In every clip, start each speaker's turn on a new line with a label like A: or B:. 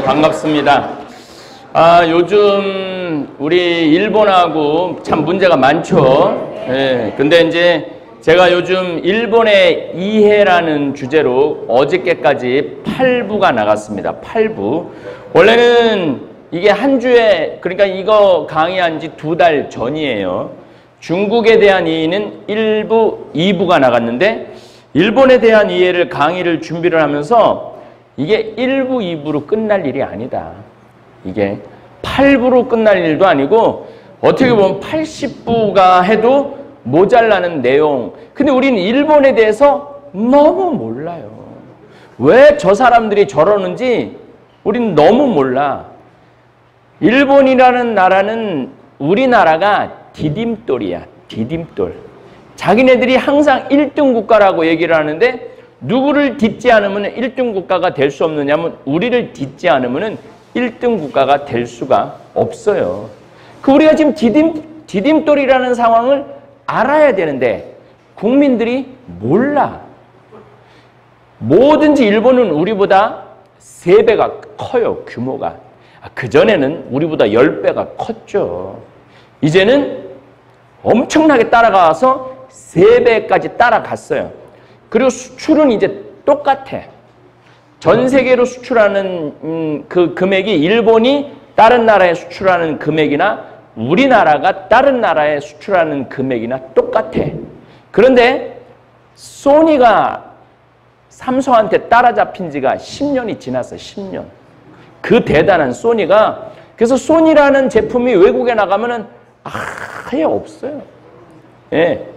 A: 반갑습니다. 요즘 우리 일본하고 참 문제가 많죠. 예, 근데 이제 제가 요즘 일본의 이해라는 주제로 어저께까지 8부가 나갔습니다. 8부. 원래는 이게 한 주에, 그러니까 이거 강의한 지 2달 전이에요. 중국에 대한 이해는 1부, 2부가 나갔는데 일본에 대한 이해를 강의를 준비를 하면서 이게 1부, 2부로 끝날 일이 아니다. 이게 8부로 끝날 일도 아니고 어떻게 보면 80부가 해도 모자라는 내용. 근데 우리는 일본에 대해서 너무 몰라요. 왜 저 사람들이 저러는지 우리는 너무 몰라. 일본이라는 나라는 우리나라가 디딤돌이야. 디딤돌. 자기네들이 항상 1등 국가라고 얘기를 하는데 누구를 딛지 않으면 1등 국가가 될 수 없느냐면 우리를 딛지 않으면 1등 국가가 될 수가 없어요. 우리가 지금 디딤돌이라는 상황을 알아야 되는데 국민들이 몰라. 뭐든지 일본은 우리보다 3배가 커요. 규모가. 그전에는 우리보다 10배가 컸죠. 이제는 엄청나게 따라가서 3배까지 따라갔어요. 그리고 수출은 이제 똑같아. 전 세계로 수출하는 그 금액이 일본이 다른 나라에 수출하는 금액이나 우리나라가 다른 나라에 수출하는 금액이나 똑같아. 그런데 소니가 삼성한테 따라잡힌 지가 10년이 지났어. 10년. 그 대단한 소니가. 그래서 소니라는 제품이 외국에 나가면은 아예 없어요. 예.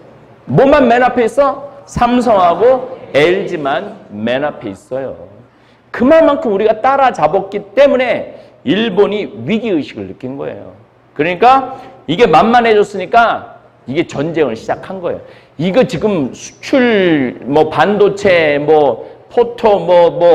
A: 뭐만 맨 앞에 있어? 삼성하고 LG만 맨 앞에 있어요. 그만큼 우리가 따라잡았기 때문에 일본이 위기의식을 느낀 거예요. 그러니까 이게 만만해졌으니까 이게 전쟁을 시작한 거예요. 이거 지금 수출, 반도체, 포토,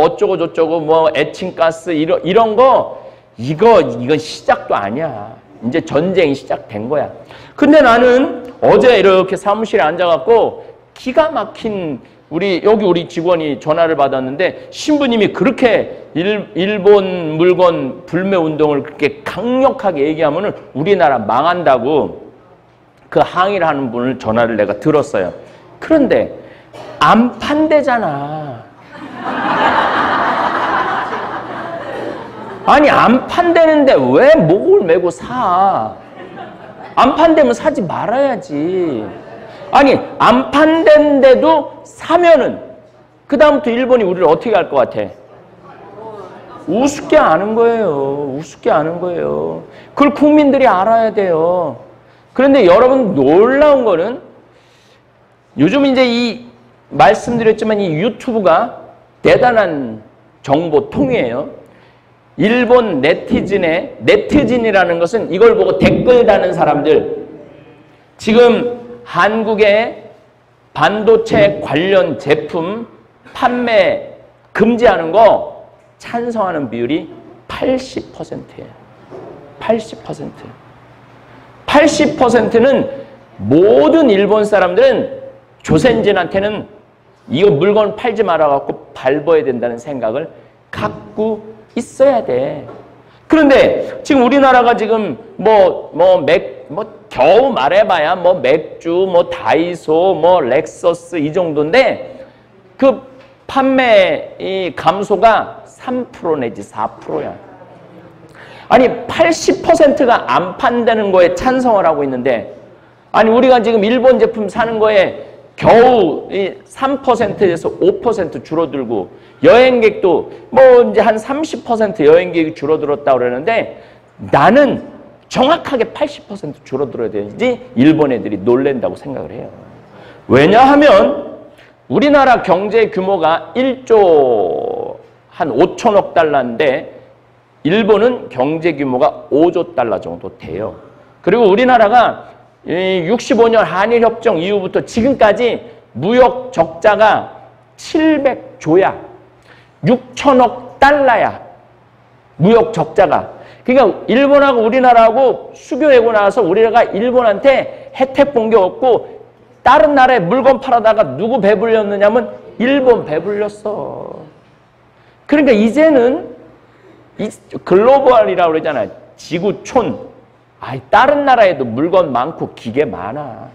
A: 어쩌고 저쩌고, 에칭가스, 이런 거, 이건 시작도 아니야. 이제 전쟁이 시작된 거야. 근데 나는 어제 이렇게 사무실에 앉아갖고 기가 막힌 우리 직원이 전화를 받았는데 신부님이 그렇게 일본 물건 불매 운동을 그렇게 강력하게 얘기하면은 우리나라 망한다고 그 항의를 하는 분을 전화를 내가 들었어요. 그런데 안 판대잖아. 아니 안 판대는데 왜 목을 메고 사? 안 판대면 사지 말아야지. 아니 안 판댄데도 사면은 그 다음부터 일본이 우리를 어떻게 할 것 같아? 우습게 아는 거예요. 우습게 아는 거예요. 그걸 국민들이 알아야 돼요. 그런데 여러분 놀라운 거는 요즘 이제 말씀드렸지만 이 유튜브가 대단한 정보통이에요. 일본 네티즌이라는 것은 이걸 보고 댓글 다는 사람들, 지금 한국의 반도체 관련 제품 판매 금지하는 거 찬성하는 비율이 80%예요. 80%. 80%는 모든 일본 사람들은 조선진한테는 이거 물건 팔지 말아갖고 밟아야 된다는 생각을 갖고 있어야 돼. 그런데 지금 우리나라가 지금 겨우 말해봐야 맥주, 다이소, 렉서스 이 정도인데 그 판매 이 감소가 3% 내지 4%야. 아니 80%가 안 판다는 거에 찬성을 하고 있는데 아니 우리가 지금 일본 제품 사는 거에 겨우 3%에서 5% 줄어들고 여행객도 이제 한 30% 여행객이 줄어들었다고 그러는데 나는 정확하게 80% 줄어들어야 되는지 일본 애들이 놀랜다고 생각을 해요. 왜냐하면 우리나라 경제 규모가 1조 한 5천억 달러인데 일본은 경제 규모가 5조 달러 정도 돼요. 그리고 우리나라가 65년 한일협정 이후부터 지금까지 무역 적자가 700조야. 6천억 달러야. 무역 적자가. 그러니까 일본하고 우리나라하고 수교하고 나서 우리나라가 일본한테 혜택 본 게 없고 다른 나라에 물건 팔아다가 누구 배불렸느냐면 일본 배불렸어. 그러니까 이제는 이 글로벌이라고 그러잖아요. 지구촌. 다른 나라에도 물건 많고 기계 많아.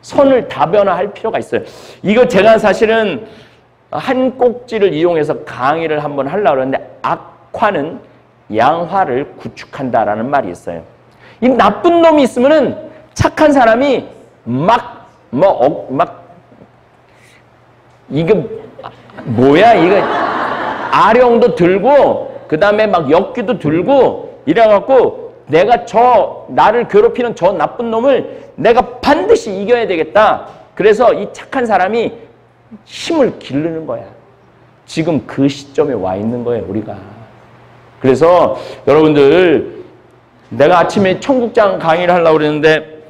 A: 선을 다변화할 필요가 있어요. 이거 제가 사실은 한 꼭지를 이용해서 강의를 한번 하려고 그러는데, 악화는 양화를 구축한다라는 말이 있어요. 이 나쁜 놈이 있으면은 착한 사람이 이거 뭐야, 이거 아령도 들고, 그 다음에 막 역기도 들고, 이래갖고 내가 나를 괴롭히는 저 나쁜 놈을 내가 반드시 이겨야 되겠다. 그래서 이 착한 사람이 힘을 기르는 거야. 지금 그 시점에 와 있는 거예요, 우리가. 그래서 여러분들, 내가 아침에 청국장 강의를 하려고 그랬는데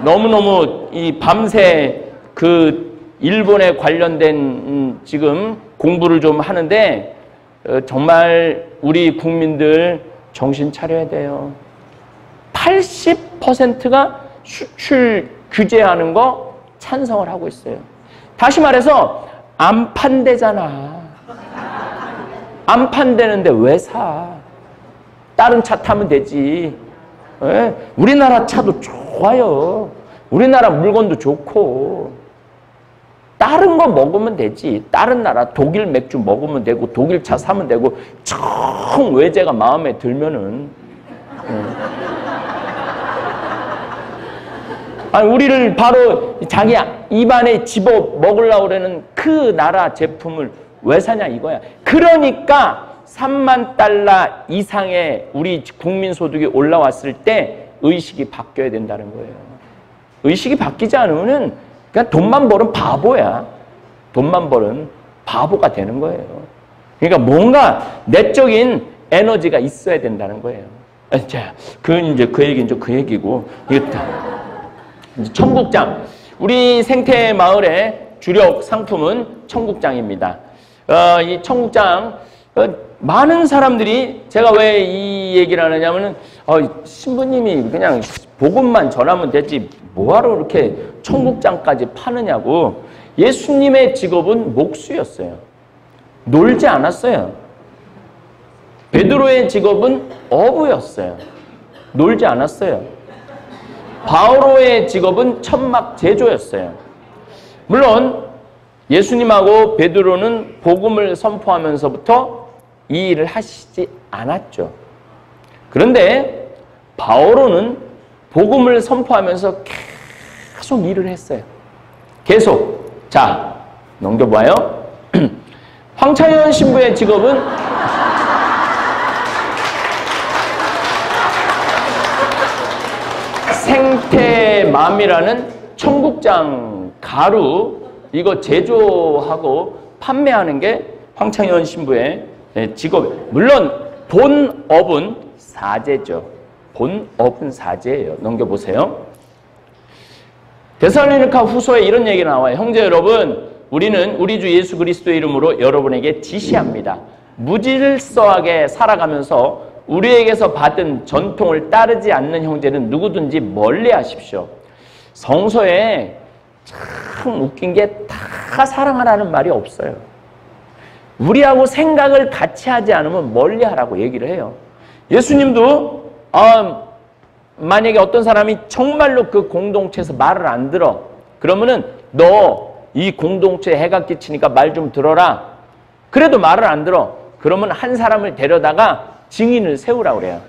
A: 너무너무 이 밤새 그 일본에 관련된 지금 공부를 좀 하는데, 정말 우리 국민들 정신 차려야 돼요. 80%가 수출 규제하는 거 찬성을 하고 있어요. 다시 말해서 안 판대잖아. 안 판대는데 왜 사? 다른 차 타면 되지. 예? 우리나라 차도 좋아요. 우리나라 물건도 좋고. 다른 거 먹으면 되지. 다른 나라 독일 맥주 먹으면 되고, 독일 차 사면 되고, 청 외제가 마음에 들면은. 우리를 바로 자기 입안에 집어 먹으려고 그러는 그 나라 제품을 왜 사냐 이거야. 그러니까 3만 달러 이상의 우리 국민 소득이 올라왔을 때 의식이 바뀌어야 된다는 거예요. 의식이 바뀌지 않으면은 그냥 돈만 벌은 바보야. 돈만 벌은 바보가 되는 거예요. 그러니까 뭔가 내적인 에너지가 있어야 된다는 거예요. 자, 그 얘기는 좀 그 얘기고. 청국장. 우리 생태 마을의 주력 상품은 청국장입니다. 이 청국장, 많은 사람들이, 제가 왜 이 얘기를 하느냐면은, 신부님이 그냥 복음만 전하면 되지, 뭐하러 이렇게 청국장까지 파느냐고. 예수님의 직업은 목수였어요. 놀지 않았어요. 베드로의 직업은 어부였어요. 놀지 않았어요. 바오로의 직업은 천막 제조였어요. 물론 예수님하고 베드로는 복음을 선포하면서부터 이 일을 하시지 않았죠. 그런데 바오로는 복음을 선포하면서 계속 일을 했어요. 계속. 자, 넘겨봐요. 황창현 신부의 직업은 생태맘이라는 청국장 가루 이거 제조하고 판매하는 게 황창현 신부의 직업. 물론 본업은 사제죠. 본업은 사제예요. 넘겨보세요. 데살로니가 후서에 이런 얘기가 나와요. 형제 여러분, 우리는 우리 주 예수 그리스도의 이름으로 여러분에게 지시합니다. 무질서하게 살아가면서 우리에게서 받은 전통을 따르지 않는 형제는 누구든지 멀리 하십시오. 성서에 참 웃긴 게 다 사랑하라는 말이 없어요. 우리하고 생각을 같이 하지 않으면 멀리 하라고 얘기를 해요. 예수님도 만약에 어떤 사람이 정말로 그 공동체에서 말을 안 들어, 그러면은 너 이 공동체에 해가 끼치니까 말 좀 들어라. 그래도 말을 안 들어. 그러면 한 사람을 데려다가 증인을 세우라고 그래요.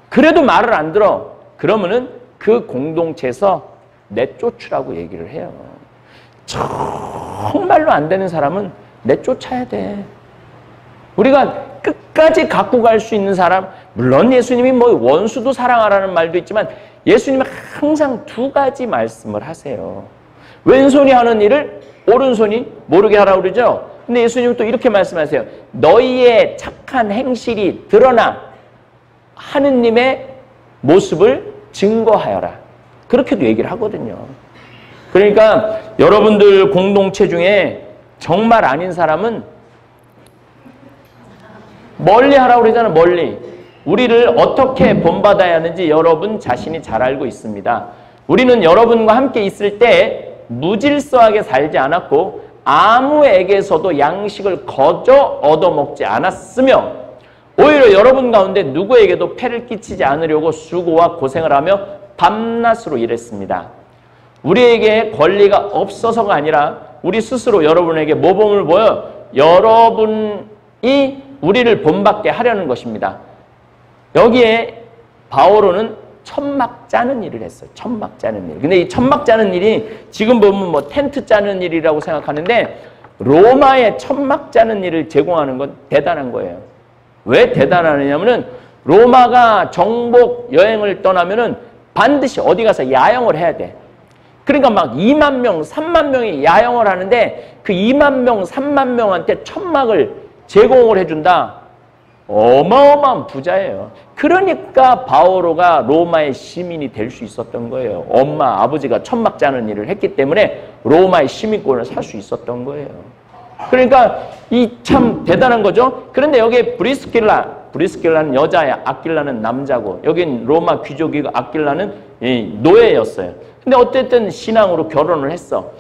A: 그래도 말을 안 들어. 그러면은 그 공동체에서 내쫓으라고 얘기를 해요. 정말로 안 되는 사람은 내쫓아야 돼. 우리가 끝까지 갖고 갈 수 있는 사람, 물론 예수님이 뭐 원수도 사랑하라는 말도 있지만 예수님은 항상 두 가지 말씀을 하세요. 왼손이 하는 일을 오른손이 모르게 하라고 그러죠. 근데 예수님은 또 이렇게 말씀하세요. 너희의 착한 행실이 드러나 하느님의 모습을 증거하여라. 그렇게도 얘기를 하거든요. 그러니까 여러분들 공동체 중에 정말 아닌 사람은 멀리 하라고 그러잖아요. 멀리. 우리를 어떻게 본받아야 하는지 여러분 자신이 잘 알고 있습니다. 우리는 여러분과 함께 있을 때 무질서하게 살지 않았고 아무에게서도 양식을 거저 얻어먹지 않았으며 오히려 여러분 가운데 누구에게도 폐를 끼치지 않으려고 수고와 고생을 하며 밤낮으로 일했습니다. 우리에게 권리가 없어서가 아니라 우리 스스로 여러분에게 모범을 보여 여러분이 우리를 본받게 하려는 것입니다. 여기에 바오로는 천막 짜는 일을 했어요. 천막 짜는 일. 근데 이 천막 짜는 일이 지금 보면 뭐 텐트 짜는 일이라고 생각하는데 로마의 천막 짜는 일을 제공하는 건 대단한 거예요. 왜 대단하냐면은 로마가 정복 여행을 떠나면은 반드시 어디 가서 야영을 해야 돼. 그러니까 막 2만 명, 3만 명이 야영을 하는데 그 2만 명, 3만 명한테 천막을 제공을 해준다. 어마어마한 부자예요. 그러니까 바오로가 로마의 시민이 될 수 있었던 거예요. 엄마, 아버지가 천막 짜는 일을 했기 때문에 로마의 시민권을 살 수 있었던 거예요. 그러니까 이 참 대단한 거죠. 그런데 여기에 브리스길라는 여자야, 아킬라는 남자고, 여긴 로마 귀족이고 아킬라는 노예였어요. 근데 어쨌든 신앙으로 결혼을 했어.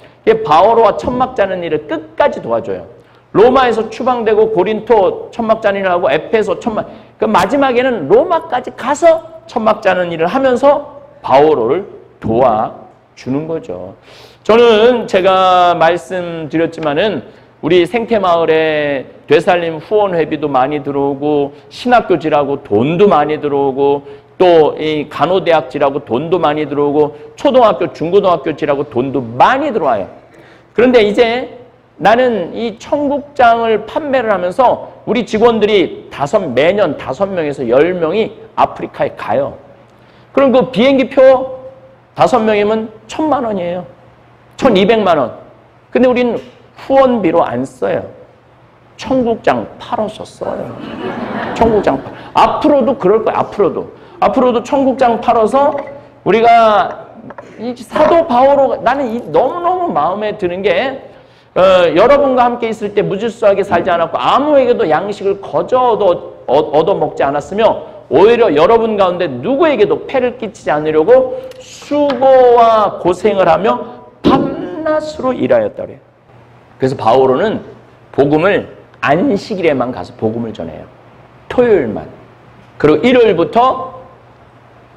A: 바오로와 천막 짜는 일을 끝까지 도와줘요. 로마에서 추방되고 고린토 천막 짜는 일을 하고 에페소 천막, 그 마지막에는 로마까지 가서 천막 짜는 일을 하면서 바오로를 도와주는 거죠. 저는 제가 말씀드렸지만은 우리 생태마을에 되살림 후원회비도 많이 들어오고 신학교지라고 돈도 많이 들어오고 또 이 간호대학지라고 돈도 많이 들어오고 초등학교, 중고등학교지라고 돈도 많이 들어와요. 그런데 이제 나는 이 청국장을 판매를 하면서 우리 직원들이 매년 5명에서 10명이 아프리카에 가요. 그럼 그 비행기표 5명이면 1,000만 원이에요. 1,200만 원. 근데 우리는 후원비로 안 써요. 청국장 팔아서 써요. 청국장 앞으로도 그럴 거예요. 앞으로도 청국장 팔아서 우리가 이 사도 바오로, 나는 너무너무 마음에 드는 게 여러분과 함께 있을 때 무질서하게 살지 않았고 아무에게도 양식을 거저 얻어먹지 않았으며 오히려 여러분 가운데 누구에게도 폐를 끼치지 않으려고 수고와 고생을 하며 밤낮으로 일하였다 그래요. 그래서 바오로는 복음을 안식일에만 가서 복음을 전해요. 토요일만. 그리고 일요일부터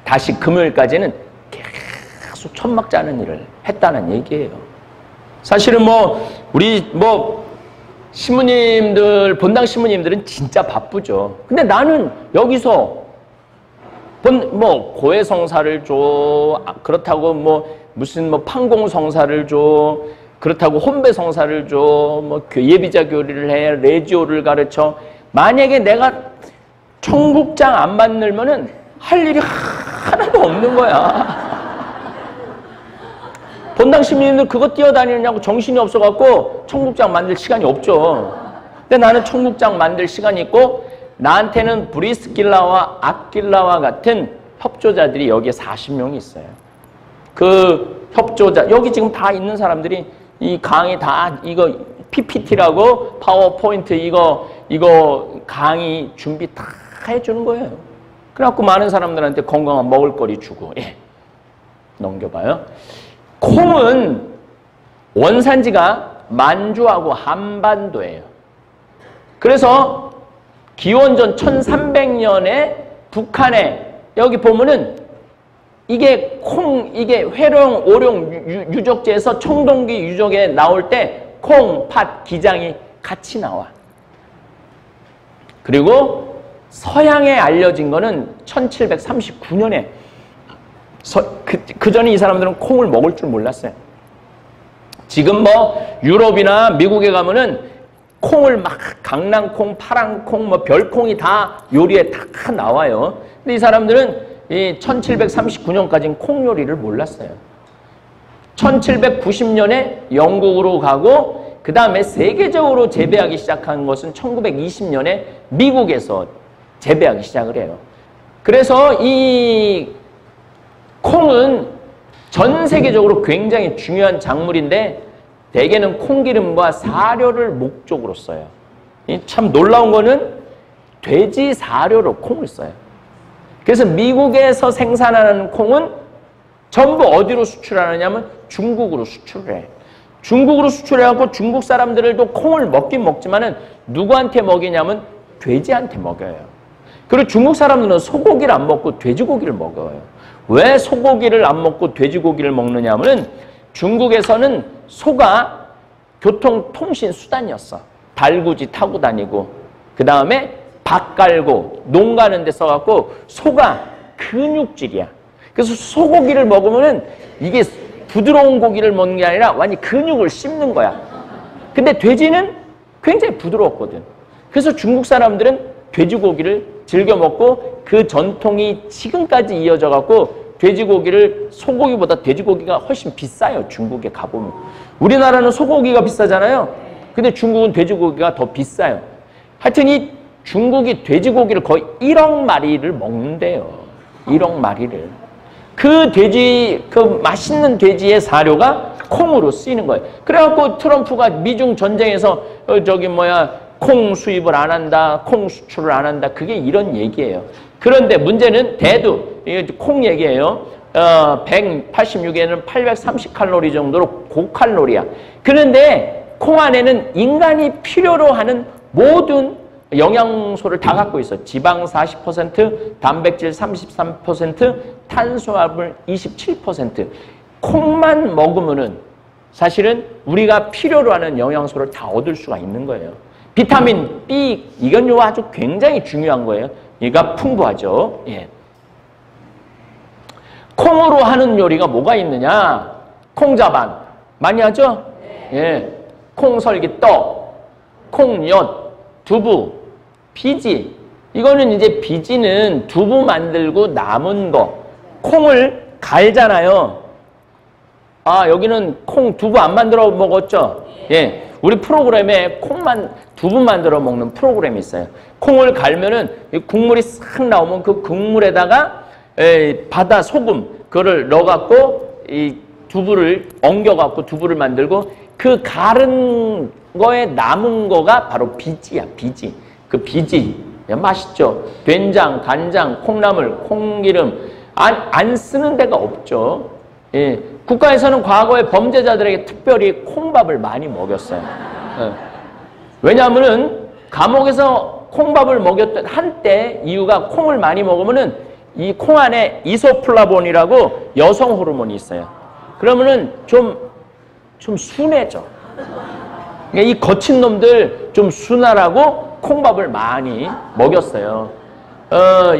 A: 다시 금요일까지는 계속 천막 짜는 일을 했다는 얘기예요. 사실은 우리 신부님들, 본당 신부님들은 진짜 바쁘죠. 근데 나는 여기서 고해성사를 줘. 그렇다고 무슨 판공성사를 줘. 그렇다고 혼배성사를 줘. 예비자 교리를 해. 레지오를 가르쳐. 만약에 내가 청국장 안 만들면은 할 일이 하나도 없는 거야. 본당 시민들 그거 뛰어다니느냐고 정신이 없어갖고 청국장 만들 시간이 없죠. 근데 나는 청국장 만들 시간이 있고 나한테는 브리스길라와 아킬라와 같은 협조자들이 여기에 40명이 있어요. 그 협조자, 여기 지금 다 있는 사람들이 이 강의 다 이거 PPT라고 파워포인트 이거 강의 준비 다 해주는 거예요. 그래갖고 많은 사람들한테 건강한 먹을거리 주고. 넘겨봐요. 콩은 원산지가 만주하고 한반도예요. 그래서 기원전 1300년에 북한에 여기 보면은 이게 회룡, 오룡 유적지에서 청동기 유적에 나올 때 콩, 팥, 기장이 같이 나와. 그리고 서양에 알려진 거는 1739년에 그 전에 이 사람들은 콩을 먹을 줄 몰랐어요. 지금 유럽이나 미국에 가면은 콩을 막 강낭콩, 파랑콩, 별콩이 다 요리에 다 나와요. 근데 이 사람들은 이 1739년까지는 콩 요리를 몰랐어요. 1790년에 영국으로 가고 그 다음에 세계적으로 재배하기 시작한 것은 1920년에 미국에서 재배하기 시작을 해요. 그래서 이 콩은 전 세계적으로 굉장히 중요한 작물인데 대개는 콩기름과 사료를 목적으로 써요. 참 놀라운 거는 돼지 사료로 콩을 써요. 그래서 미국에서 생산하는 콩은 전부 어디로 수출하느냐면 중국으로 수출을 해. 중국으로 수출해갖고 중국 사람들도 콩을 먹긴 먹지만은 누구한테 먹이냐면 돼지한테 먹여요. 그리고 중국 사람들은 소고기를 안 먹고 돼지고기를 먹어요. 왜 소고기를 안 먹고 돼지고기를 먹느냐 하면 중국에서는 소가 교통통신 수단이었어. 달구지 타고 다니고 그 다음에 밭 갈고 농 가는 데 써갖고 소가 근육질이야. 그래서 소고기를 먹으면은 이게 부드러운 고기를 먹는 게 아니라 완전히 근육을 씹는 거야. 근데 돼지는 굉장히 부드러웠거든. 그래서 중국 사람들은 돼지고기를 즐겨 먹고 그 전통이 지금까지 이어져 갖고 돼지고기를 소고기보다 돼지고기가 훨씬 비싸요. 중국에 가보면. 우리나라는 소고기가 비싸잖아요. 근데 중국은 돼지고기가 더 비싸요. 하여튼 이 중국이 돼지고기를 거의 1억 마리를 먹는데요. 1억 마리를. 그 돼지, 그 맛있는 돼지의 사료가 콩으로 쓰이는 거예요. 그래갖고 트럼프가 미중 전쟁에서 콩 수입을 안 한다, 콩 수출을 안 한다. 그게 이런 얘기예요. 그런데 문제는 대두, 이게 콩 얘기예요. 186에는 830칼로리 정도로 고칼로리야. 그런데 콩 안에는 인간이 필요로 하는 모든 영양소를 다 갖고 있어. 지방 40%, 단백질 33%, 탄수화물 27%. 콩만 먹으면은 사실은 우리가 필요로 하는 영양소를 다 얻을 수가 있는 거예요. 비타민 B, 이건 아주 굉장히 중요한 거예요. 얘가 풍부하죠. 예. 콩으로 하는 요리가 뭐가 있느냐? 콩자반 많이 하죠? 예. 콩설기떡, 콩엿, 두부, 비지. 이거는 이제 비지는 두부 만들고 남은 거. 콩을 갈잖아요. 아, 여기는 콩 두부 안 만들어 먹었죠? 예. 우리 프로그램에 두부 만들어 먹는 프로그램이 있어요. 콩을 갈면은 국물이 싹 나오면 그 국물에다가 바다 소금 그거를 넣어갖고 이 두부를 엉겨갖고 두부를 만들고 그 갈은 거에 남은 거가 바로 비지야. 비지. 그 비지 맛있죠. 된장, 간장, 콩나물, 콩기름 안 쓰는 데가 없죠. 예. 국가에서는 과거에 범죄자들에게 특별히 콩밥을 많이 먹였어요. 예. 왜냐하면은 감옥에서 콩밥을 먹였던 한때 이유가 콩을 많이 먹으면은 이 콩 안에 이소플라본이라고 여성 호르몬이 있어요. 그러면은 좀 순해져. 그러니까 이 거친 놈들 좀 순하라고 콩밥을 많이 먹였어요.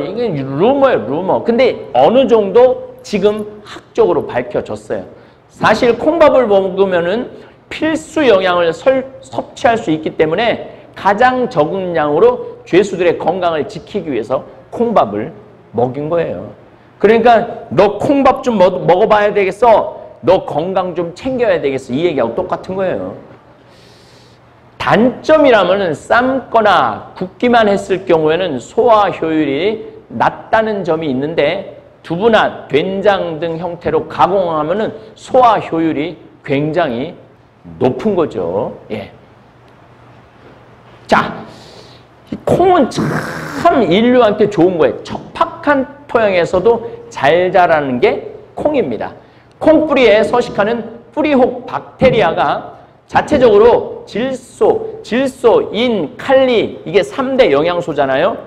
A: 이게 루머예요, 루머. 근데 어느 정도 지금 학적으로 밝혀졌어요. 사실 콩밥을 먹으면은 필수 영양을 섭취할 수 있기 때문에 가장 적은 양으로 죄수들의 건강을 지키기 위해서 콩밥을 먹인 거예요. 그러니까 너 콩밥 좀 먹어봐야 되겠어. 너 건강 좀 챙겨야 되겠어. 이 얘기하고 똑같은 거예요. 단점이라면은 삶거나 굽기만 했을 경우에는 소화 효율이 낮다는 점이 있는데 두부나 된장 등 형태로 가공하면은 소화 효율이 굉장히 높은 거죠. 예. 자, 이 콩은 참 인류한테 좋은 거예요. 척박한 토양에서도 잘 자라는 게 콩입니다. 콩뿌리에 서식하는 뿌리혹 박테리아가 자체적으로 질소, 인, 칼리 이게 3대 영양소잖아요.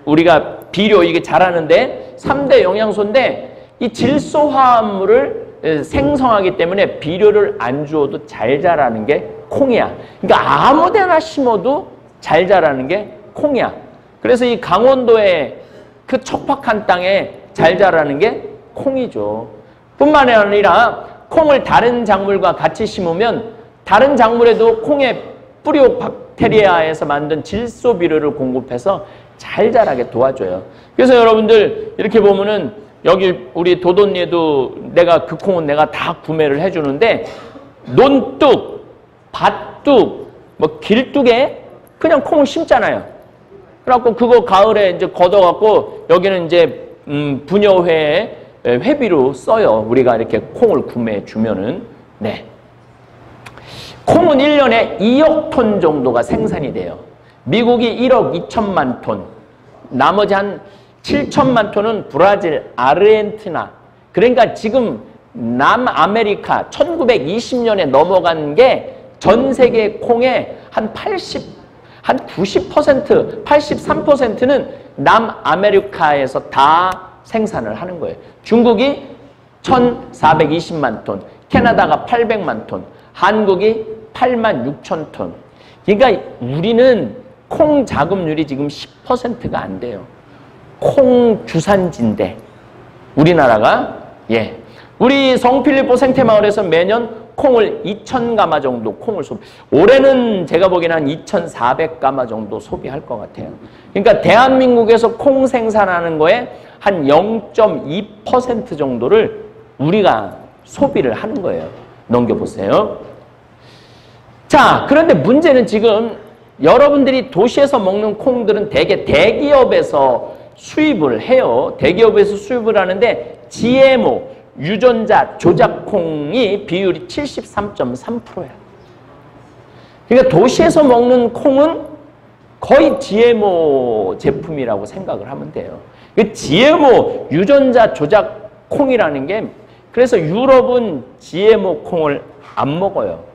A: 우리가 비료 이게 자라는데 3대 영양소인데 이 질소 화합물을 생성하기 때문에 비료를 안 주어도 잘 자라는 게 콩이야. 그러니까 아무 데나 심어도 잘 자라는 게 콩이야. 그래서 이 강원도의 그 척박한 땅에 잘 자라는 게 콩이죠. 뿐만 아니라 콩을 다른 작물과 같이 심으면 다른 작물에도 콩의 뿌리옥 박테리아에서 만든 질소 비료를 공급해서 잘 자라게 도와줘요. 그래서 여러분들 이렇게 보면은 여기 우리 도돈니에도 내가 그 콩은 내가 다 구매를 해주는데 논뚝, 밭뚝, 뭐 길뚝에 그냥 콩을 심잖아요. 그래갖고 그거 가을에 이제 걷어갖고 여기는 이제 분여회에 회비로 써요. 우리가 이렇게 콩을 구매해 주면은. 네. 콩은 1년에 2억 톤 정도가 생산이 돼요. 미국이 1억 2천만 톤, 나머지 한 7천만 톤은 브라질, 아르헨티나. 그러니까 지금 남아메리카 1920년에 넘어간 게 전 세계 콩의 한 한 90%, 83%는 남아메리카에서 다 생산을 하는 거예요. 중국이 1,420만 톤, 캐나다가 800만 톤, 한국이 8만 6천 톤. 그러니까 우리는 콩 자급률이 지금 10%가 안 돼요. 콩 주산지인데 우리나라가 우리 성필리포 생태마을에서 매년 콩을 2,000가마 정도 콩을 올해는 제가 보기에는 한 2,400가마 정도 소비할 것 같아요. 그러니까 대한민국에서 콩 생산하는 거에 한 0.2% 정도를 우리가 소비를 하는 거예요. 넘겨보세요. 자, 그런데 문제는 지금 여러분들이 도시에서 먹는 콩들은 대개 대기업에서 수입을 해요. 대기업에서 수입을 하는데 GMO, 유전자 조작콩이 비율이 73.3%야. 그러니까 도시에서 먹는 콩은 거의 GMO 제품이라고 생각을 하면 돼요. 그 GMO, 유전자 조작 콩이라는 게 그래서 유럽은 GMO 콩을 안 먹어요.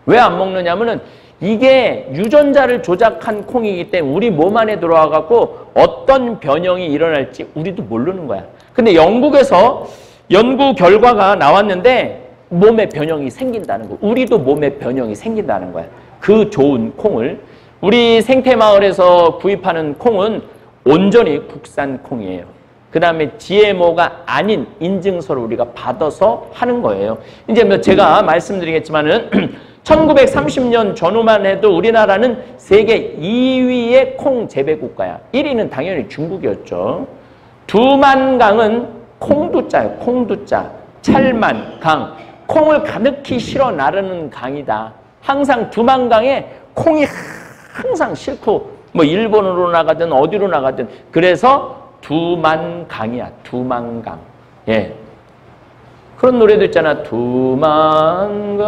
A: 왜 안 먹느냐면은 이게 유전자를 조작한 콩이기 때문에 우리 몸 안에 들어와 갖고 어떤 변형이 일어날지 우리도 모르는 거야. 근데 영국에서 연구 결과가 나왔는데 몸에 변형이 생긴다는 거. 우리도 몸에 변형이 생긴다는 거야. 그 좋은 콩을 우리 생태마을에서 구입하는 콩은 온전히 국산 콩이에요. 그 다음에 GMO가 아닌 인증서를 우리가 받아서 하는 거예요. 이제 뭐 제가 말씀드리겠지만은 1930년 전후만 해도 우리나라는 세계 2위의 콩 재배 국가야. 1위는 당연히 중국이었죠. 두만강은 콩두자예요. 콩두자. 찰만, 강. 콩을 가득히 실어 나르는 강이다. 항상 두만강에 콩이 항상 싣고 뭐 일본으로 나가든 어디로 나가든 그래서 두만강이야. 두만강. 예. 그런 노래도 있잖아. 두만강.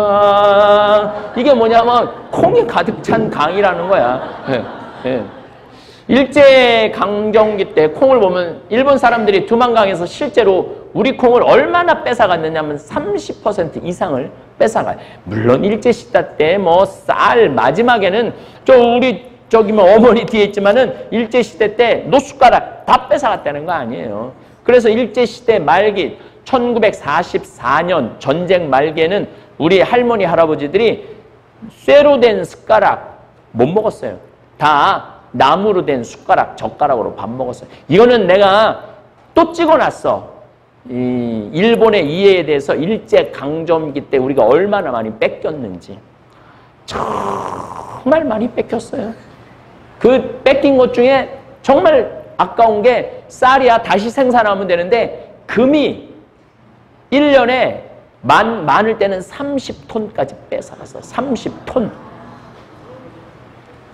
A: 이게 뭐냐면 콩이 가득 찬 강이라는 거야. 예. 예. 일제강점기 때 콩을 보면 일본 사람들이 두만강에서 실제로 우리 콩을 얼마나 뺏어갔느냐면 30% 이상을 뺏어가요. 물론 일제시대 때 뭐 쌀 마지막에는 우리 저기 뭐 어머니 뒤에 있지만은 일제시대 때 노숟가락 다 뺏어갔다는 거 아니에요. 그래서 일제시대 말기 1944년 전쟁 말기에는 우리 할머니 할아버지들이 쇠로 된 숟가락 못 먹었어요. 다 나무로 된 숟가락 젓가락으로 밥 먹었어요. 이거는 내가 또 찍어놨어. 이 일본의 이해에 대해서 일제강점기 때 우리가 얼마나 많이 뺏겼는지. 정말 많이 뺏겼어요. 그 뺏긴 것 중에 정말 아까운 게 쌀이야. 다시 생산하면 되는데 금이 1년에 많을 때는 30톤까지 뺏어갔어. 30톤.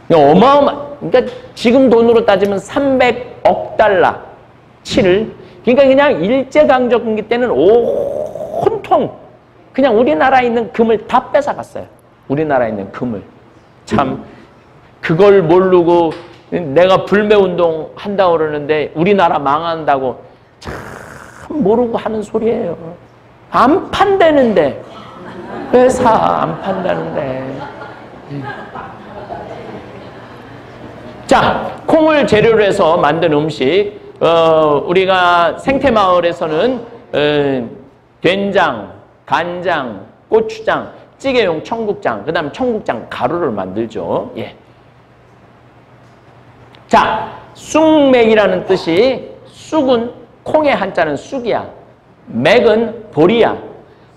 A: 그러니까 지금 돈으로 따지면 300억 달러치를 그러니까 그냥 일제강점기 때는 온통 그냥 우리나라에 있는 금을 다 뺏어갔어요. 우리나라에 있는 금을. 참 그걸 모르고 내가 불매운동 한다고 그러는데 우리나라 망한다고 참 모르고 하는 소리예요. 안 판다는데 왜 사? 안 판다는데. 자, 콩을 재료로 해서 만든 음식. 우리가 생태마을에서는 된장, 간장, 고추장, 찌개용 청국장, 그 다음 청국장 가루를 만들죠. 예. 자, 쑥맥이라는 뜻이 쑥은 콩의 한자는 쑥이야. 맥은 보리야.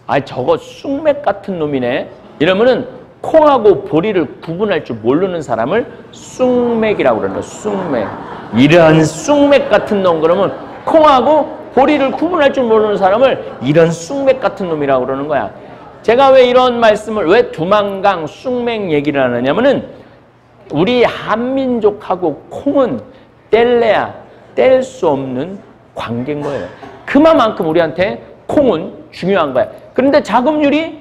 A: 아, 저거 쑥맥 같은 놈이네. 이러면은 콩하고 보리를 구분할 줄 모르는 사람을 쑥맥이라고 그러는 거야. 쑥맥. 이런 쑥맥 같은 놈 그러면 콩하고 보리를 구분할 줄 모르는 사람을 이런 쑥맥 같은 놈이라고 그러는 거야. 제가 왜 이런 말씀을 왜 두만강 쑥맥 얘기를 하느냐면은 우리 한민족하고 콩은 뗄래야 뗄 수 없는 관계인 거예요. 그만큼 우리한테 콩은 중요한 거야. 그런데 자급률이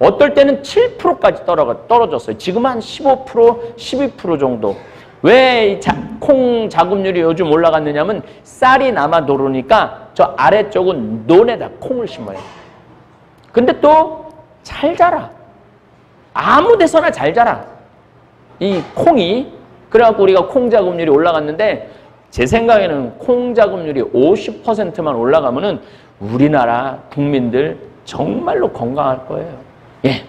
A: 어떨 때는 7%까지 떨어졌어요. 지금 한 15%, 12% 정도. 왜 콩 자급률이 요즘 올라갔느냐면 쌀이 남아 도르니까 저 아래쪽은 논에다 콩을 심어요. 근데 또 잘 자라. 아무 데서나 잘 자라. 이 콩이 그래갖고 우리가 콩 자급률이 올라갔는데 제 생각에는 콩 자급률이 50%만 올라가면은 우리나라 국민들 정말로 건강할 거예요. 예.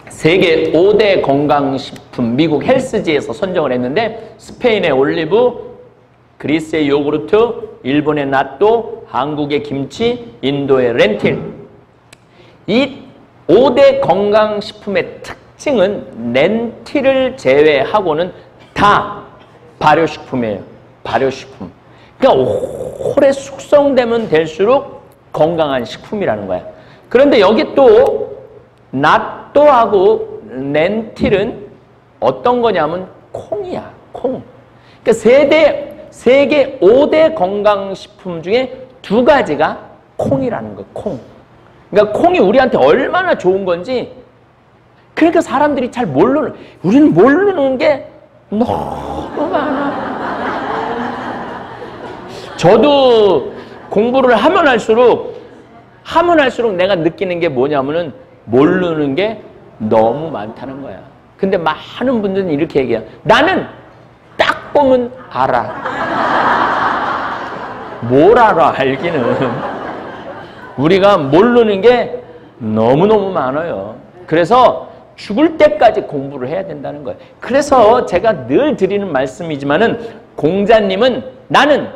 A: 세계 5대 건강식품 미국 헬스지에서 선정을 했는데 스페인의 올리브, 그리스의 요구르트, 일본의 나또, 한국의 김치, 인도의 렌틸. 이 5대 건강식품의 특징은 렌틸을 제외하고는 다 발효식품이에요. 발효식품. 그러니까 오래 숙성되면 될수록 건강한 식품이라는 거야. 그런데 여기 또 나또하고 렌틸은 어떤 거냐면 콩이야. 콩. 그러니까 세계 5대 건강식품 중에 2가지가 콩이라는 거예요. 콩. 그러니까 콩이 우리한테 얼마나 좋은 건지 그러니까 사람들이 잘 모르는, 우리는 모르는 게 너무 많아. 저도 공부를 하면 할수록 내가 느끼는 게 뭐냐면은 모르는 게 너무 많다는 거야. 근데 많은 분들은 이렇게 얘기해요. 나는 딱 보면 알아. 뭘 알아, 알기는. 우리가 모르는 게 너무너무 많아요. 그래서 죽을 때까지 공부를 해야 된다는 거예요. 그래서 제가 늘 드리는 말씀이지만은 공자님은 나는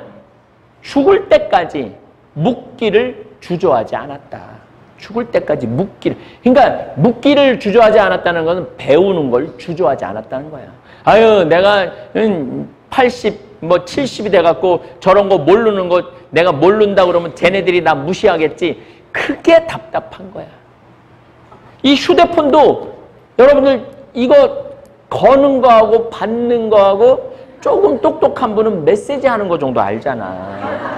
A: 죽을 때까지 묵기를 주저하지 않았다. 죽을 때까지 묵기를. 그러니까 묵기를 주저하지 않았다는 것은 배우는 걸 주저하지 않았다는 거야. 아유, 내가 80, 70이 돼갖고 저런 거 모르는 거 내가 모른다 그러면 쟤네들이 나 무시하겠지. 그게 답답한 거야. 이 휴대폰도 여러분들 이거 거는 거하고 받는 거하고 조금 똑똑한 분은 메시지 하는 거 정도 알잖아.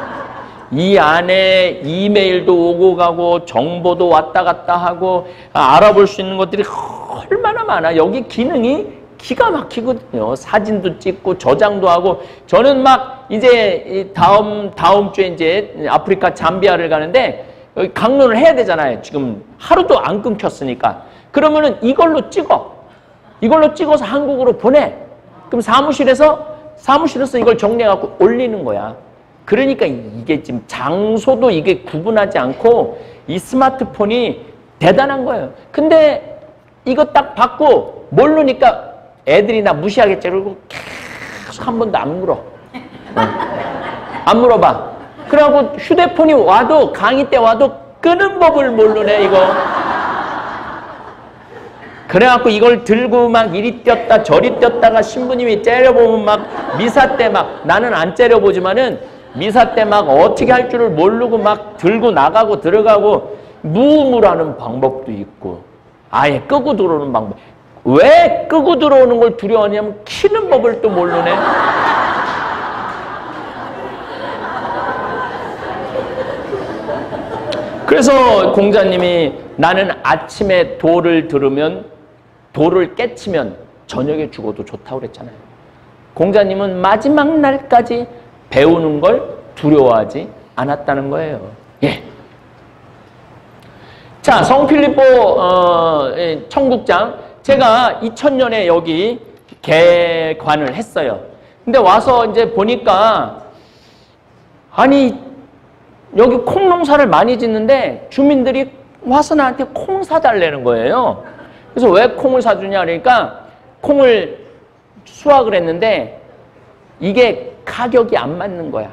A: 이 안에 이메일도 오고 가고 정보도 왔다 갔다 하고 알아볼 수 있는 것들이 얼마나 많아. 여기 기능이 기가 막히거든요. 사진도 찍고 저장도 하고. 저는 막 이제 다음 주에 이제 아프리카 잠비아를 가는데 강론을 해야 되잖아요. 지금 하루도 안 끊겼으니까. 그러면은 이걸로 찍어서 한국으로 보내. 그럼 사무실에서 이걸 정리해갖고 올리는 거야. 그러니까 이게 지금 장소도 이게 구분하지 않고 이 스마트폰이 대단한 거예요. 근데 이거 딱 받고 모르니까 애들이 나 무시하겠지. 그러고 계속 한 번도 안 물어. 안 물어봐. 그러고 휴대폰이 와도 강의 때 와도 끄는 법을 모르네 이거. 그래갖고 이걸 들고 막 이리 뛰었다 저리 뛰었다가 신부님이 째려보면 막 미사 때 막 나는 안 째려보지만은 미사 때 막 어떻게 할 줄을 모르고 막 들고 나가고 들어가고 무음으로하는 방법도 있고 아예 끄고 들어오는 방법. 왜 끄고 들어오는 걸 두려워하냐면 키는 법을 또 모르네. 그래서 공자님이 나는 아침에 도를 깨치면 저녁에 죽어도 좋다고 그랬잖아요. 공자님은 마지막 날까지 배우는 걸 두려워하지 않았다는 거예요. 예. 자, 성필리포 청국장 제가 2000년에 여기 개관을 했어요. 근데 와서 이제 보니까 아니 여기 콩 농사를 많이 짓는데 주민들이 와서 나한테 콩 사달라는 거예요. 그래서 왜 콩을 사주냐 그러니까 콩을 수확을 했는데 이게 가격이 안 맞는 거야.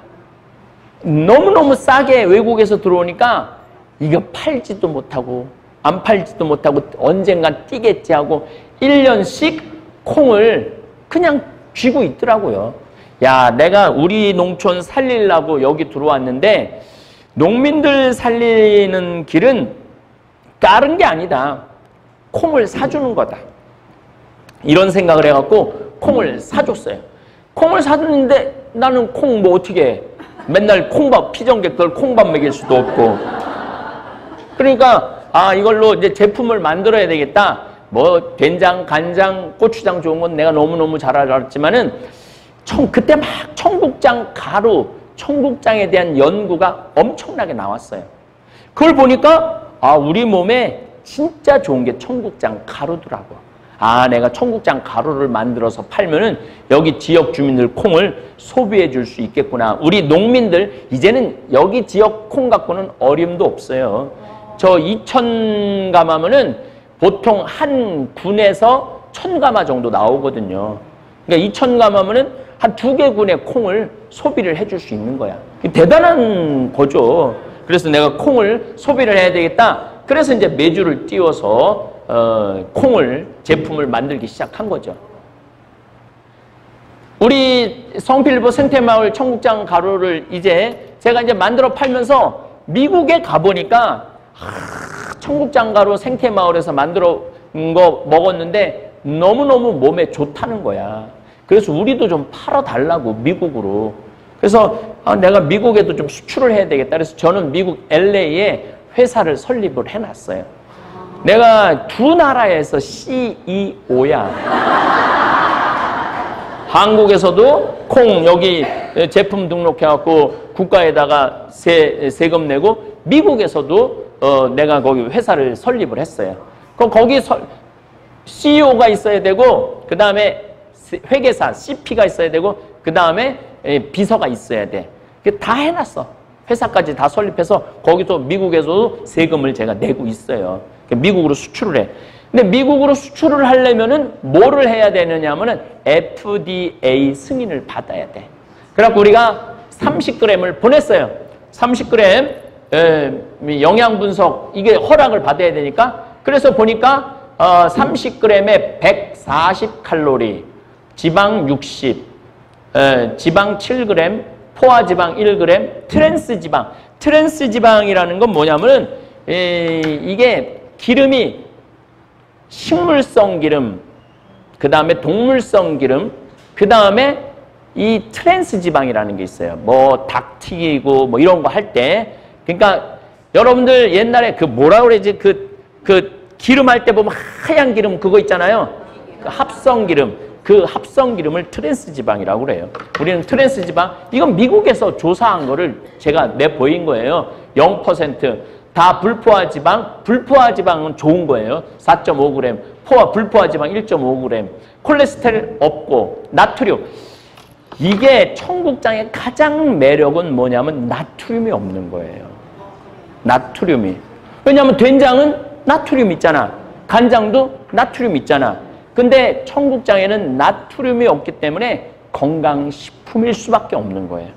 A: 너무너무 싸게 외국에서 들어오니까 이거 팔지도 못하고 안 팔지도 못하고 언젠간 뛰겠지 하고 1년씩 콩을 그냥 쥐고 있더라고요. 야, 내가 우리 농촌 살리려고 여기 들어왔는데 농민들 살리는 길은 다른 게 아니다. 콩을 사주는 거다. 이런 생각을 해갖고 콩을 사줬어요. 콩을 사줬는데 나는 콩 뭐 어떻게 해. 맨날 콩밥, 피정객들 콩밥 먹일 수도 없고. 그러니까 이걸로 이제 제품을 만들어야 되겠다. 뭐 된장, 간장, 고추장 좋은 건 내가 너무너무 잘 알았지만은 그때 막 청국장 가루, 청국장에 대한 연구가 엄청나게 나왔어요. 그걸 보니까 우리 몸에 진짜 좋은 게 청국장 가루더라고. 아, 내가 청국장 가루를 만들어서 팔면은 여기 지역 주민들 콩을 소비해 줄 수 있겠구나. 우리 농민들 이제는 여기 지역 콩 갖고는 어림도 없어요. 저 2,000가마 하면은 보통 한 군에서 1,000가마 정도 나오거든요. 그러니까 2,000가마 하면은 한 2개 군의 콩을 소비를 해줄 수 있는 거야. 대단한 거죠. 그래서 내가 콩을 소비를 해야 되겠다. 그래서 이제 메주를 띄워서 콩을 제품을 만들기 시작한 거죠. 우리 성필보 생태마을 청국장 가루를 제가 이제 만들어 팔면서 미국에 가보니까 청국장 가루 생태마을에서 만들어 거 먹었는데 너무너무 몸에 좋다는 거야. 그래서 우리도 좀 팔아달라고 미국으로. 그래서 내가 미국에도 좀 수출을 해야 되겠다. 그래서 저는 미국 LA에 회사를 설립을 해놨어요. 내가 두 나라에서 CEO야. 한국에서도 콩 여기 제품 등록해갖고 국가에다가 세금 내고 미국에서도 내가 거기 회사를 설립을 했어요. 그럼 거기 CEO가 있어야 되고 그 다음에 회계사 CP가 있어야 되고 그 다음에 비서가 있어야 돼. 다 해놨어. 회사까지 다 설립해서 거기서 미국에서도 세금을 제가 내고 있어요. 미국으로 수출을 해. 근데 미국으로 수출을 하려면은 뭐를 해야 되느냐 하면은 FDA 승인을 받아야 돼. 그래갖고 우리가 30g을 보냈어요. 30g 영양 분석 이게 허락을 받아야 되니까 그래서 보니까 30g에 140칼로리, 지방 60, 지방 7g, 포화지방 1g, 트랜스지방. 트랜스지방이라는 건 뭐냐면은 이게 기름이 식물성 기름, 그 다음에 동물성 기름, 그 다음에 이 트랜스지방이라는 게 있어요. 뭐 닭 튀기고 뭐 이런 거 할 때, 그러니까 여러분들 옛날에 그 뭐라 그러지 그 기름 할 때 보면 하얀 기름 그거 있잖아요. 그 합성 기름. 그 합성 기름을 트랜스지방이라고 그래요. 우리는 트랜스지방, 이건 미국에서 조사한 거를 제가 내보인 거예요. 0%. 다 불포화지방, 불포화지방은 좋은 거예요. 4.5g, 불포화지방 1.5g, 콜레스테롤 없고, 나트륨. 이게 청국장의 가장 매력은 뭐냐면 나트륨이 없는 거예요. 나트륨이. 왜냐하면 된장은 나트륨 있잖아. 간장도 나트륨 있잖아. 근데 청국장에는 나트륨이 없기 때문에 건강식품일 수밖에 없는 거예요.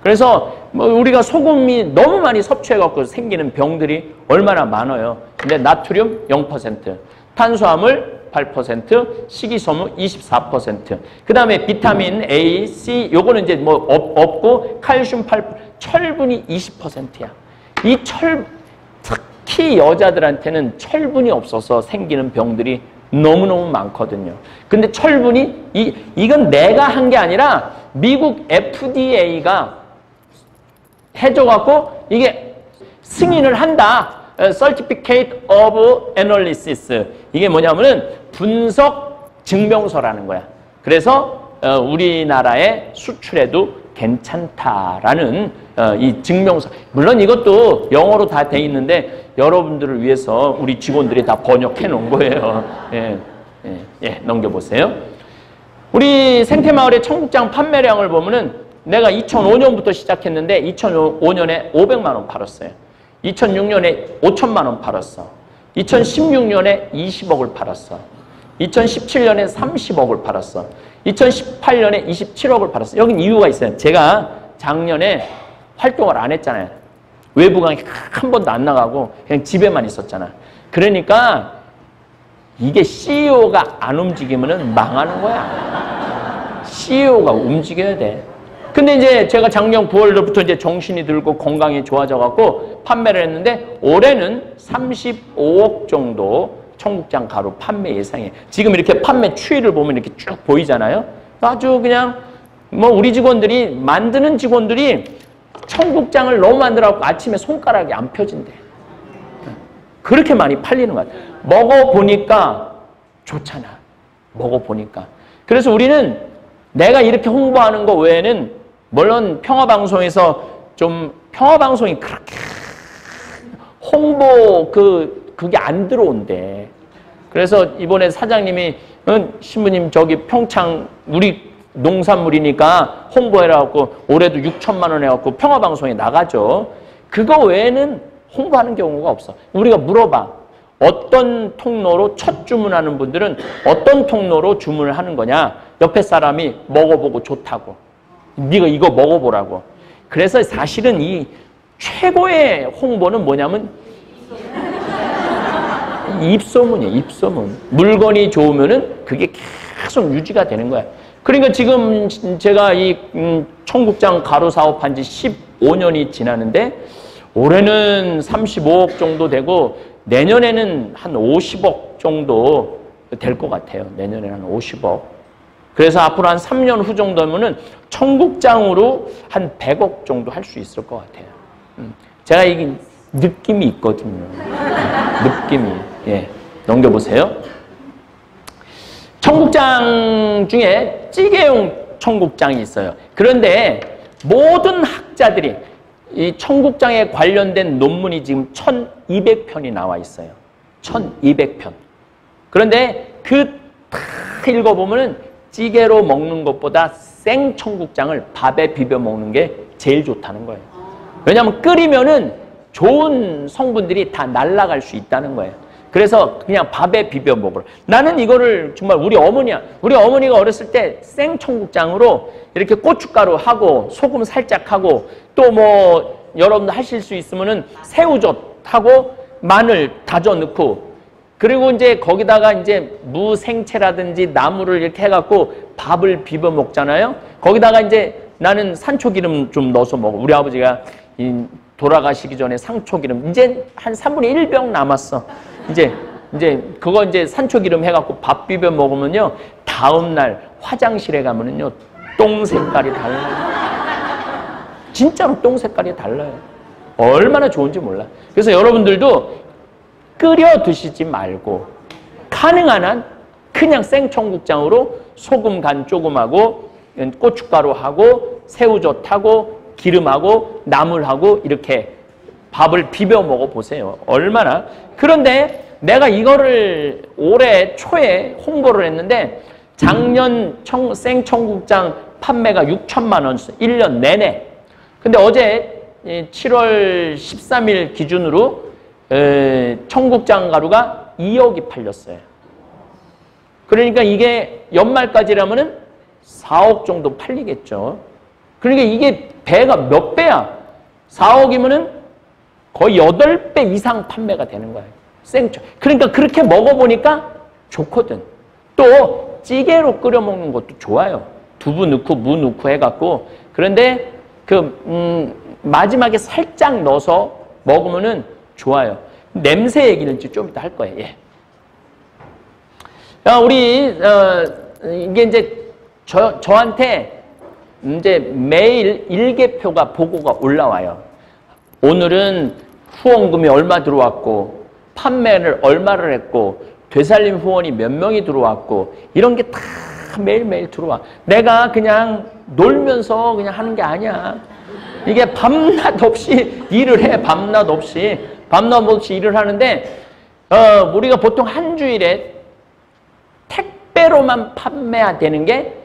A: 그래서 뭐 우리가 소금이 너무 많이 섭취해갖고 생기는 병들이 얼마나 많아요. 근데 나트륨 0%, 탄수화물 8%, 식이섬유 24%. 그 다음에 비타민 A, C, 요거는 이제 뭐 없고, 칼슘 8%, 철분이 20%야. 특히 여자들한테는 철분이 없어서 생기는 병들이 너무너무 많거든요. 근데 철분이, 이건 내가 한 게 아니라 미국 FDA가 해줘갖고 이게 승인을 한다. Certificate of Analysis. 이게 뭐냐면은 분석 증명서라는 거야. 그래서 우리나라에 수출해도 괜찮다라는 이 증명서. 물론 이것도 영어로 다 돼 있는데 여러분들을 위해서 우리 직원들이 다 번역해 놓은 거예요. 넘겨보세요. 우리 생태마을의 청국장 판매량을 보면은 내가 2005년부터 시작했는데 2005년에 500만 원 팔았어요. 2006년에 5천만 원 팔았어. 2016년에 20억을 팔았어. 2017년에 30억을 팔았어. 2018년에 27억을 팔았어. 여긴 이유가 있어요. 제가 작년에 활동을 안 했잖아요. 외부 강의 한 번도 안 나가고 그냥 집에만 있었잖아. 그러니까 이게 CEO가 안 움직이면 망하는 거야. CEO가 움직여야 돼. 근데 이제 제가 작년 9월부터 이제 정신이 들고 건강이 좋아져갖고 판매를 했는데 올해는 35억 정도 청국장 가루 판매 예상해. 지금 이렇게 판매 추이를 보면 이렇게 쭉 보이잖아요. 아주 그냥 뭐 우리 직원들이 만드는 직원들이 청국장을 너무 만들어갖고 아침에 손가락이 안 펴진대. 그렇게 많이 팔리는 것 같아요. 먹어보니까 좋잖아. 먹어보니까. 그래서 우리는 내가 이렇게 홍보하는 거 외에는 물론 평화방송에서 좀 평화방송이 그렇게 홍보 그게 안 들어온대. 그래서 이번에 사장님이 신부님 저기 평창 우리 농산물이니까 홍보해라고 올해도 6천만 원 해갖고 평화방송에 나가죠. 그거 외에는 홍보하는 경우가 없어. 우리가 물어봐. 어떤 통로로 첫 주문하는 분들은 어떤 통로로 주문을 하는 거냐. 옆에 사람이 먹어보고 좋다고. 네가 이거 먹어보라고. 그래서 사실은 이 최고의 홍보는 뭐냐면 입소문이에요. 입소문. 물건이 좋으면은 그게 계속 유지가 되는 거야. 그러니까 지금 제가 이 청국장 가루 사업한 지 15년이 지나는데 올해는 35억 정도 되고 내년에는 한 50억 정도 될 것 같아요. 내년에는 한 50억. 그래서 앞으로 한 3년 후 정도면은 청국장으로 한 100억 정도 할 수 있을 것 같아요. 제가 이게 느낌이 있거든요. 느낌이. 예. 넘겨보세요. 청국장 중에 찌개용 청국장이 있어요. 그런데 모든 학자들이 이 청국장에 관련된 논문이 지금 1200편이 나와 있어요. 1200편. 그런데 그 다 읽어보면은 찌개로 먹는 것보다 생 청국장을 밥에 비벼 먹는 게 제일 좋다는 거예요. 왜냐하면 끓이면은 좋은 성분들이 다 날아갈 수 있다는 거예요. 그래서 그냥 밥에 비벼 먹으라. 나는 이거를 정말 우리 어머니야. 우리 어머니가 어렸을 때 생청국장으로 이렇게 고춧가루 하고 소금 살짝 하고 또 뭐 여러분들 하실 수 있으면은 새우젓 하고 마늘 다져 넣고 그리고 이제 거기다가 이제 무생채라든지 나물을 이렇게 해갖고 밥을 비벼 먹잖아요. 거기다가 이제 나는 산초기름 좀 넣어서 먹어. 우리 아버지가 돌아가시기 전에 상초기름 이제 한 3분의 1병 남았어. 이제 그거 이제 산초기름 해갖고 밥 비벼 먹으면요 다음 날 화장실에 가면은요 똥 색깔이 달라요. 진짜로 똥 색깔이 달라요. 얼마나 좋은지 몰라. 그래서 여러분들도 끓여 드시지 말고 가능한 한 그냥 생청국장으로 소금 간 조금하고 고춧가루하고 새우젓하고 기름하고 나물하고 이렇게 밥을 비벼 먹어보세요. 얼마나. 그런데 내가 이거를 올해 초에 홍보를 했는데 작년 생청국장 판매가 6천만 원 1년 내내. 근데 어제 7월 13일 기준으로 청국장 가루가 2억이 팔렸어요. 그러니까 이게 연말까지라면은 4억 정도 팔리겠죠. 그러니까 이게 배가 몇 배야? 4억이면은 거의 8배 이상 판매가 되는 거예요. 생초. 그러니까 그렇게 먹어보니까 좋거든. 또 찌개로 끓여 먹는 것도 좋아요. 두부 넣고 무 넣고 해갖고. 그런데 마지막에 살짝 넣어서 먹으면은 좋아요. 냄새 얘기는 좀 이따 할 거예요. 예. 우리 이게 이제 저한테 이제 매일 일개표가 보고가 올라와요. 오늘은 후원금이 얼마 들어왔고 판매를 얼마를 했고 되살림 후원이 몇 명이 들어왔고 이런 게 다 매일매일 들어와. 내가 그냥 놀면서 그냥 하는 게 아니야. 이게 밤낮 없이 일을 해. 밤낮 없이 일을 하는데 우리가 보통 한 주일에 택배로만 판매되는 게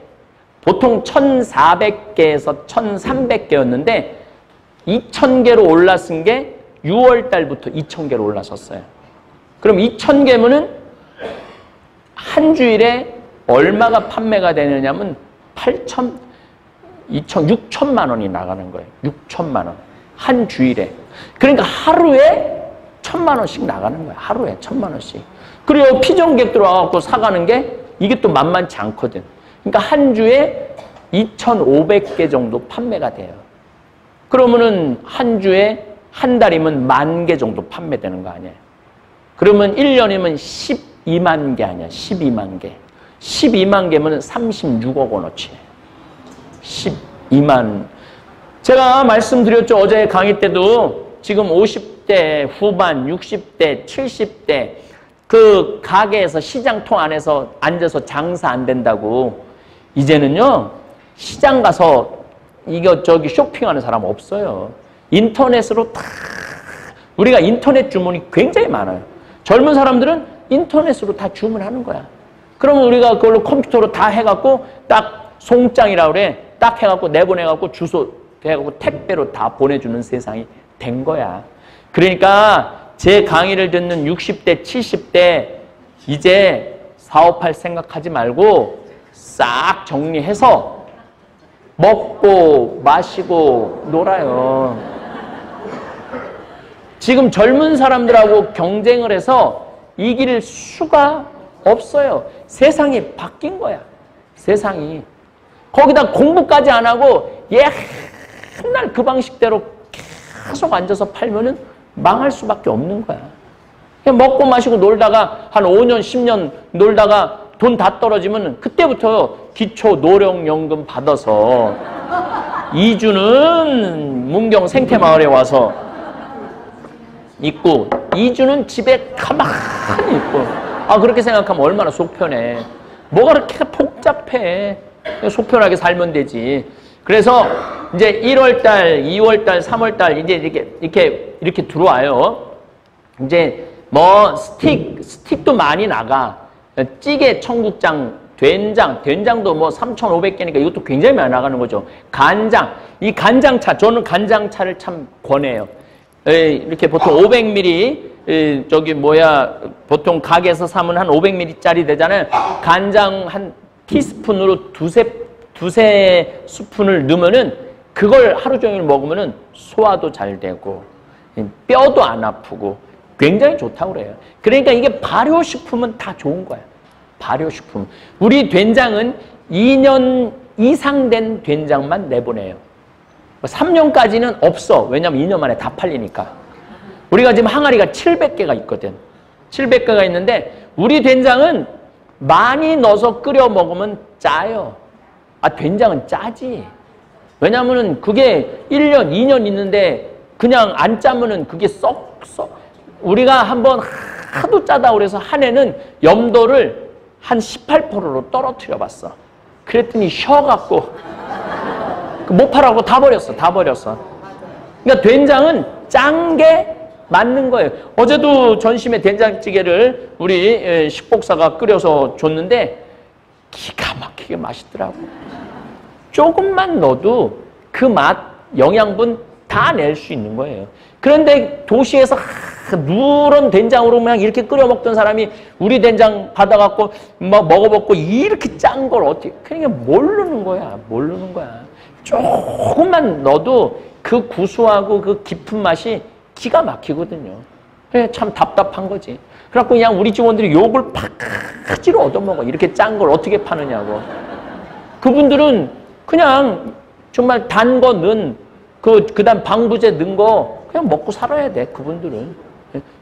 A: 보통 1,400개에서 1,300개였는데 2,000개로 올라선 게 6월 달부터 2,000개로 올라섰어요. 그럼 2,000개면은 한 주일에 얼마가 판매가 되느냐면 6천만 원이 나가는 거예요. 6천만 원. 한 주일에. 그러니까 하루에 1,000만 원씩 나가는 거예요. 하루에 1,000만 원씩. 그리고 피정객 들어와서 사가는 게 이게 또 만만치 않거든. 그러니까 한 주에 2,500개 정도 판매가 돼요. 그러면은 한 주에 한 달이면 10,000개 정도 판매되는 거 아니에요. 그러면 1년이면 12만 개 아니야. 12만 개. 12만 개면 36억 원어치. 12만. 제가 말씀드렸죠. 어제 강의 때도 지금 50대 후반, 60대, 70대 그 가게에서 시장통 안에서 앉아서 장사 안 된다고. 이제는요. 시장 가서 저기 쇼핑하는 사람 없어요. 인터넷으로 다 우리가 인터넷 주문이 굉장히 많아요. 젊은 사람들은
B: 인터넷으로 다 주문하는 거야. 그러면 우리가 그걸로 컴퓨터로 다 해갖고 딱 송장이라고 그래. 딱 해갖고 내보내갖고 주소 해갖고 택배로 다 보내주는 세상이 된 거야. 그러니까 제 강의를 듣는 60대, 70대 이제 사업할 생각하지 말고 싹 정리해서 먹고 마시고 놀아요. 지금 젊은 사람들하고 경쟁을 해서 이길 수가 없어요. 세상이 바뀐 거야. 세상이. 거기다 공부까지 안 하고 옛날 그 방식대로 계속 앉아서 팔면은 망할 수밖에 없는 거야. 그냥 먹고 마시고 놀다가 한 5년, 10년 놀다가 돈 다 떨어지면 그때부터 기초 노령연금 받아서 이주는 문경 생태마을에 와서 있고 이주는 집에 가만히 있고 그렇게 생각하면 얼마나 속 편해. 뭐가 그렇게 복잡해. 속 편하게 살면 되지. 그래서 이제 1월달, 2월달, 3월달 이제 이렇게 들어와요. 이제 뭐 스틱도 많이 나가. 찌개, 청국장, 된장도 뭐 3,500개니까 이것도 굉장히 많이 나가는 거죠. 간장, 이 간장차, 저는 간장차를 참 권해요. 이렇게 보통 500ml, 보통 가게에서 사면 한 500ml짜리 되잖아요. 간장 한 티스푼으로 두세 스푼을 넣으면은 그걸 하루 종일 먹으면은 소화도 잘 되고 뼈도 안 아프고 굉장히 좋다고 그래요. 그러니까 이게 발효식품은 다 좋은 거야. 발효식품. 우리 된장은 2년 이상 된 된장만 내보내요. 3년까지는 없어. 왜냐면 2년 만에 다 팔리니까. 우리가 지금 항아리가 700개가 있거든. 700개가 있는데 우리 된장은 많이 넣어서 끓여 먹으면 짜요. 된장은 짜지. 왜냐면은 그게 1년, 2년 있는데 그냥 안 짜면은 그게 썩. 우리가 한번 하도 짜다 그래서 한 해는 염도를 한 18%로 떨어뜨려 봤어. 그랬더니 쉬어갖고 못 팔아고 다 버렸어. 그러니까 된장은 짠 게 맞는 거예요. 어제도 전심에 된장찌개를 우리 식복사가 끓여서 줬는데 기가 막히게 맛있더라고. 조금만 넣어도 그 맛, 영양분 다 낼 수 있는 거예요. 그런데 도시에서 누런 된장으로 그냥 이렇게 끓여 먹던 사람이 우리 된장 받아갖고 막 먹어먹고 이렇게 짠 걸 어떻게, 그러니까 모르는 거야. 조금만 넣어도 그 구수하고 그 깊은 맛이 기가 막히거든요. 그래, 참 답답한 거지. 그래갖고 그냥 우리 직원들이 욕을 바가지로 얻어먹어. 이렇게 짠 걸 어떻게 파느냐고. 그분들은 그냥 정말 단 거 넣은 그다음 방부제 넣은 거 그냥 먹고 살아야 돼. 그분들은.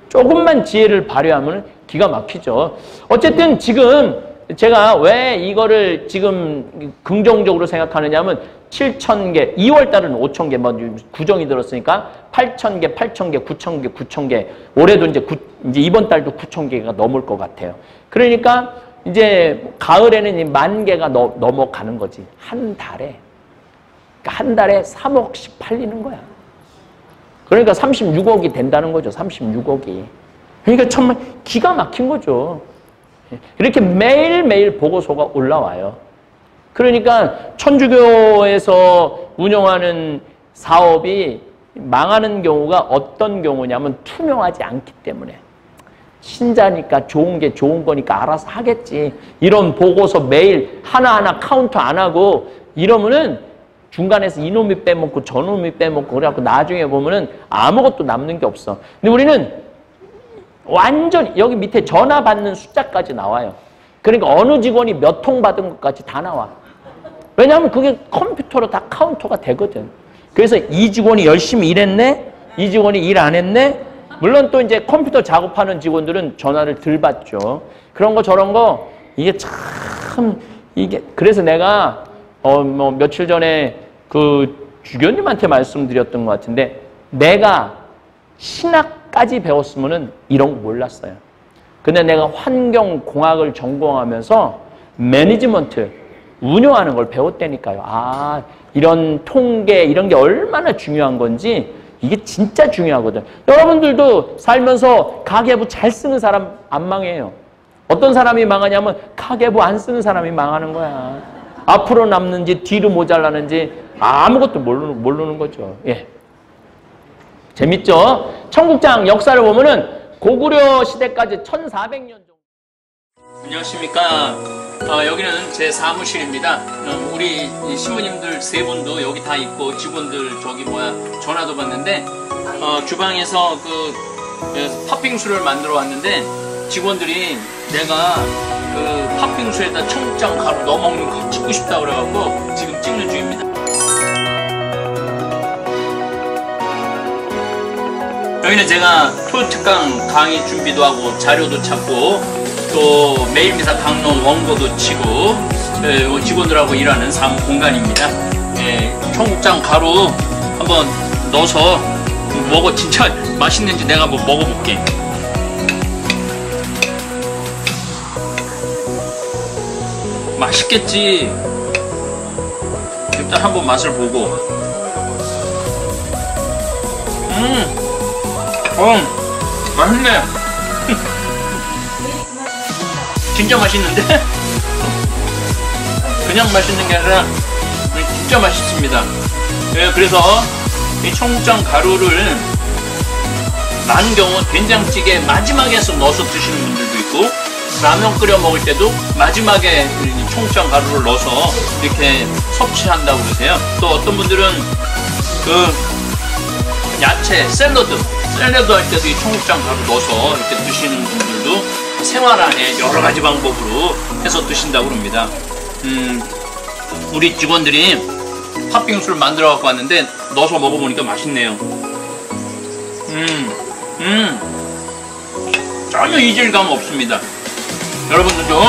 B: 조금만 지혜를 발휘하면 기가 막히죠. 어쨌든 지금 제가 왜 이거를 지금 긍정적으로 생각하느냐 하면 7,000개, 2월 달은 5,000개, 뭐 구정이 들었으니까 8,000개, 8,000개, 9,000개, 9,000개. 올해도 이제 이번 달도 9,000개가 넘을 것 같아요. 그러니까 이제 가을에는 10,000개가 넘어가는 거지. 한 달에. 그러니까 한 달에 3억씩 팔리는 거야. 그러니까 36억이 된다는 거죠. 36억이. 그러니까 정말 기가 막힌 거죠. 이렇게 매일매일 보고서가 올라와요. 그러니까 천주교에서 운영하는 사업이 망하는 경우가 어떤 경우냐면 투명하지 않기 때문에. 신자니까 좋은 게 좋은 거니까 알아서 하겠지. 이런 보고서 매일 하나하나 카운트 안 하고 이러면은 중간에서 이놈이 빼먹고 저놈이 빼먹고 그래갖고 나중에 보면은 아무것도 남는 게 없어. 근데 우리는 완전히 여기 밑에 전화 받는 숫자까지 나와요. 그러니까 어느 직원이 몇 통 받은 것까지 다 나와. 왜냐하면 그게 컴퓨터로 다 카운터가 되거든. 그래서 이 직원이 열심히 일했네? 이 직원이 일 안 했네? 물론 또 이제 컴퓨터 작업하는 직원들은 전화를 덜 받죠. 그런 거 저런 거 이게 참 이게 그래서 내가 뭐 며칠 전에 그 주교님한테 말씀드렸던 것 같은데 내가 신학까지 배웠으면은 이런 거 몰랐어요. 근데 내가 환경공학을 전공하면서 매니지먼트, 운영하는 걸 배웠다니까요. 이런 통계 이런 게 얼마나 중요한 건지 이게 진짜 중요하거든. 여러분들도 살면서 가계부 잘 쓰는 사람 안 망해요. 어떤 사람이 망하냐면 가계부 안 쓰는 사람이 망하는 거야. 앞으로 남는지 뒤로 모자라는지 아무것도 모르는 거죠. 예. 재밌죠? 청국장 역사를 보면은 고구려 시대까지 1400년 정도. 안녕하십니까. 여기는 제 사무실입니다. 우리 신부님들 세 분도 여기 다 있고 직원들 전화도 받는데 주방에서 그 팥빙수를 만들어 왔는데 직원들이 내가 그 팥빙수에다 청국장 가루 넣어 먹는 거 찍고 싶다 그래갖고 지금 찍는 중입니다. 여기는 제가 토요 특강 강의 준비도 하고 자료도 찾고 또 매일미사 강론 원고도 치고 직원들하고 일하는 사무 공간입니다. 청국장 가루 한번 넣어서 진짜 맛있는지 내가 한번 먹어볼게. 맛있겠지. 일단 한번 맛을 보고. 맛있네. 진짜 맛있는데? 그냥 맛있는 게 아니라 진짜 맛있습니다. 그래서 이 청국장 가루를 많은 경우 된장찌개 마지막에 넣어서 드시는 분들도 있고 라면 끓여 먹을 때도 마지막에 청국장 가루를 넣어서 이렇게 섭취한다고 그러세요. 또 어떤 분들은 그 야채, 샐러드 할 때도 이 청국장 가루 넣어서 이렇게 드시는 분들도 생활 안에 여러 가지 방법으로 해서 드신다고 합니다. 우리 직원들이 팥빙수를 만들어 갖고 왔는데 넣어서 먹어보니까 맛있네요. 전혀 이질감 없습니다. 여러분들도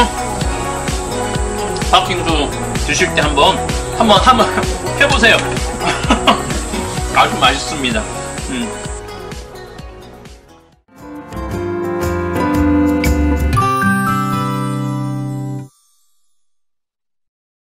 B: 팥빙수 드실 때 한번 해보세요. 아주 맛있습니다.